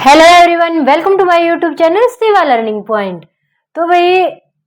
Hello everyone, welcome to my YouTube channel Seva learning point. तो भाई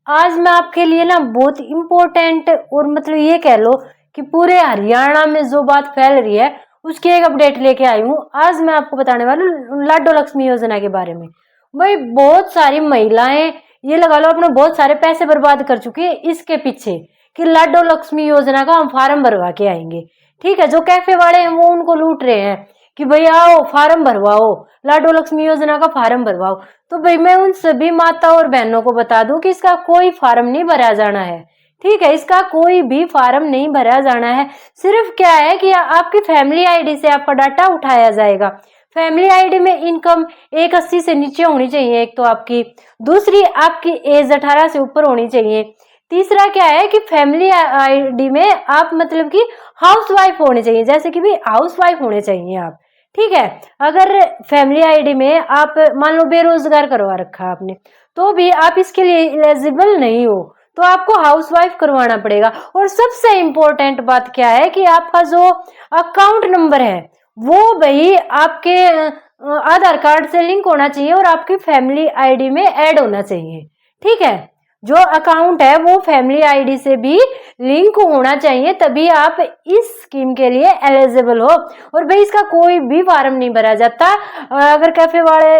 आज मैं आपके लिए ना बहुत इम्पोर्टेंट और मतलब ये कह लो कि पूरे हरियाणा में जो बात फैल रही है उसकी एक अपडेट लेके आई हूँ। आज मैं आपको बताने वाली हूँ लाडो लक्ष्मी योजना के बारे में। भाई बहुत सारी महिलाएं ये लगा लो अपने बहुत सारे पैसे बर्बाद कर चुकी है इसके पीछे कि लाडो लक्ष्मी योजना का हम फार्म भरवा के आएंगे। ठीक है, जो कैफे वाले हैं वो उनको लूट रहे हैं कि भाई आओ फार्म भरवाओ, लाडो लक्ष्मी योजना का फार्म भरवाओ। तो भाई मैं उन सभी माता और बहनों को बता दूं कि इसका कोई फार्म नहीं भरा जाना है। ठीक है, इसका कोई भी फार्म नहीं भरा जाना है। सिर्फ क्या है कि आपकी फैमिली आईडी से आपका डाटा उठाया जाएगा। फैमिली आईडी में इनकम 180 से नीचे होनी चाहिए एक तो आपकी, दूसरी आपकी एज 18 से ऊपर होनी चाहिए, तीसरा क्या है कि फैमिली आईडी में आप मतलब कि हाउसवाइफ होनी चाहिए, जैसे कि भी हाउसवाइफ होने चाहिए आप। ठीक है, अगर फैमिली आईडी में आप मान लो बेरोजगार करवा रखा आपने तो भी आप इसके लिए एलिजिबल नहीं हो, तो आपको हाउसवाइफ करवाना पड़ेगा। और सबसे इम्पोर्टेंट बात क्या है कि आपका जो अकाउंट नंबर है वो भाई आपके आधार कार्ड से लिंक होना चाहिए और आपकी फैमिली आईडी में ऐड होना चाहिए। ठीक है, जो अकाउंट है वो फैमिली आईडी से भी लिंक होना चाहिए, तभी आप इस स्कीम के लिए एलिजिबल हो। और भाई इसका कोई भी फार्म नहीं भरा जाता। अगर कैफे वाले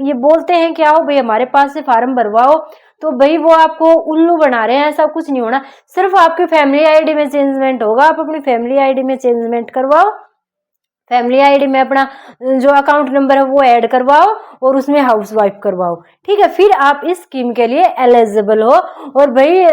ये बोलते हैं कि आओ भाई हमारे पास से फार्म भरवाओ, तो भाई वो आपको उल्लू बना रहे हैं। ऐसा कुछ नहीं होना, सिर्फ आपकी फैमिली आईडी में चेंजमेंट होगा। आप अपनी फैमिली आईडी में चेंजमेंट करवाओ, फैमिली आईडी में अपना जो अकाउंट नंबर है वो ऐड करवाओ और उसमें हाउसवाइफ करवाओ। ठीक है, फिर आप इस स्कीम के लिए एलिजिबल हो। और भाई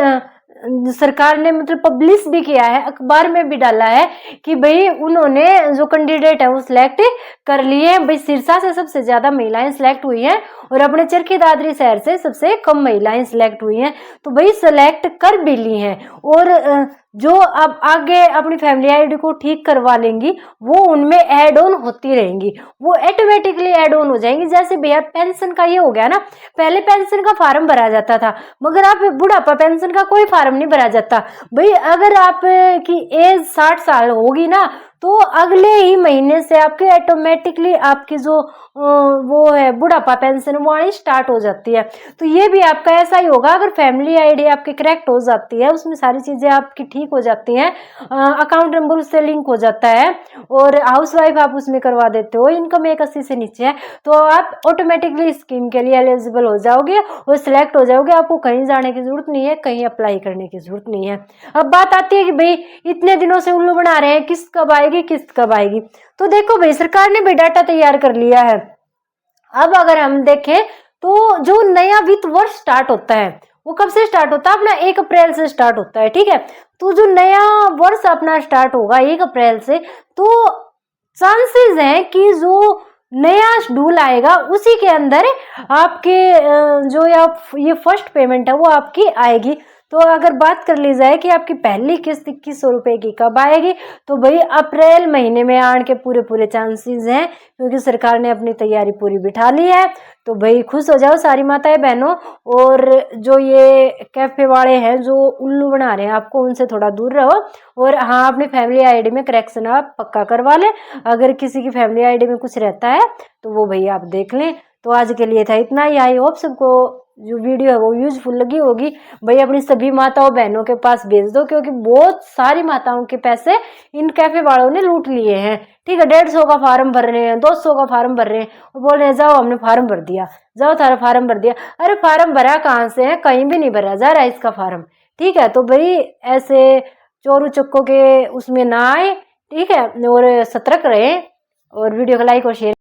सरकार ने मतलब पब्लिश भी किया है, अखबार में भी डाला है कि भाई उन्होंने जो कैंडिडेट है वो सिलेक्ट कर लिए हैं। भाई सिरसा से सबसे ज्यादा महिलाएं सिलेक्ट हुई हैं और अपने चरखी दादरी शहर से सबसे कम महिलाएं सिलेक्ट हुई हैं। तो भाई सिलेक्ट कर भी ली हैं और जो अब आगे अपनी फैमिली आईडी को ठीक करवा लेंगी वो उनमें ऐड ऑन होती रहेंगी, वो ऑटोमेटिकली ऐड ऑन हो जाएंगी। जैसे भैया पेंशन का ये हो गया ना, पहले पेंशन का फार्म भरा जाता था मगर आप बुढ़ापा पेंशन का कोई फार्म नहीं भरा जाता। भाई अगर आप की एज 60 साल होगी ना तो अगले ही महीने से आपके ऑटोमेटिकली आपकी जो वो है बुढ़ापा पेंशन वो आनी स्टार्ट हो जाती है। तो ये भी आपका ऐसा ही होगा, अगर फैमिली आईडी आपकी करेक्ट हो जाती है, उसमें सारी चीजें आपकी ठीक हो जाती हैं, अकाउंट नंबर उससे लिंक हो जाता है और हाउसवाइफ आप उसमें करवा देते हो, इनकम 180 से नीचे है, तो आप ऑटोमेटिकली स्कीम के लिए एलिजिबल हो जाओगे और सिलेक्ट हो जाओगे। आपको कहीं जाने की जरूरत नहीं है, कहीं अप्लाई करने की जरूरत नहीं है। अब बात आती है कि भाई इतने दिनों से उल्लू बना रहे हैं, किस्त कब आएगी किस्त कब आएगी। तो देखो भाई सरकार ने भी डाटा तैयार कर लिया है। अब अगर हम देखें तो जो नया वित्त वर्ष स्टार्ट होता है वो कब से स्टार्ट होता है? अपना 1 अप्रैल से स्टार्ट होता है। ठीक है, तो जो नया वर्ष अपना स्टार्ट होगा 1 अप्रैल से, तो चांसेस हैं कि जो नया शेड्यूल आएगा उसी के अंदर आपके जो ये फर्स्ट पेमेंट है वो आपकी आएगी। तो अगर बात कर ली जाए कि आपकी पहली किस्त 2100 रुपए की कब आएगी, तो भाई अप्रैल महीने में आने के पूरे चांसेस हैं, क्योंकि सरकार ने अपनी तैयारी पूरी बिठा ली है। तो भाई खुश हो जाओ सारी माताएं बहनों। और जो ये कैफे वाले हैं जो उल्लू बना रहे हैं आपको, उनसे थोड़ा दूर रहो। और हाँ, अपनी फैमिली आईडी में करेक्शन आप पक्का करवा लें। अगर किसी की फैमिली आईडी में कुछ रहता है तो वो भाई आप देख लें। तो आज के लिए था इतना ही। आई होप सबको जो वीडियो है वो यूजफुल लगी होगी। भाई अपनी सभी माताओं बहनों के पास भेज दो, क्योंकि बहुत सारी माताओं के पैसे इन कैफे वालों ने लूट लिए हैं। ठीक है, 150 का फार्म भर रहे हैं, 200 का फार्म भर रहे हैं और बोल रहे हैं जाओ हमने फार्म भर दिया, जाओ तारा फार्म भर दिया। अरे फार्म भरा कहाँ से है? कहीं भी नहीं भरा जा रहा है इसका फार्म। ठीक है, तो भाई ऐसे चोरू चक्कों के उसमें ना आए। ठीक है, और सतर्क रहे और वीडियो को लाइक और शेयर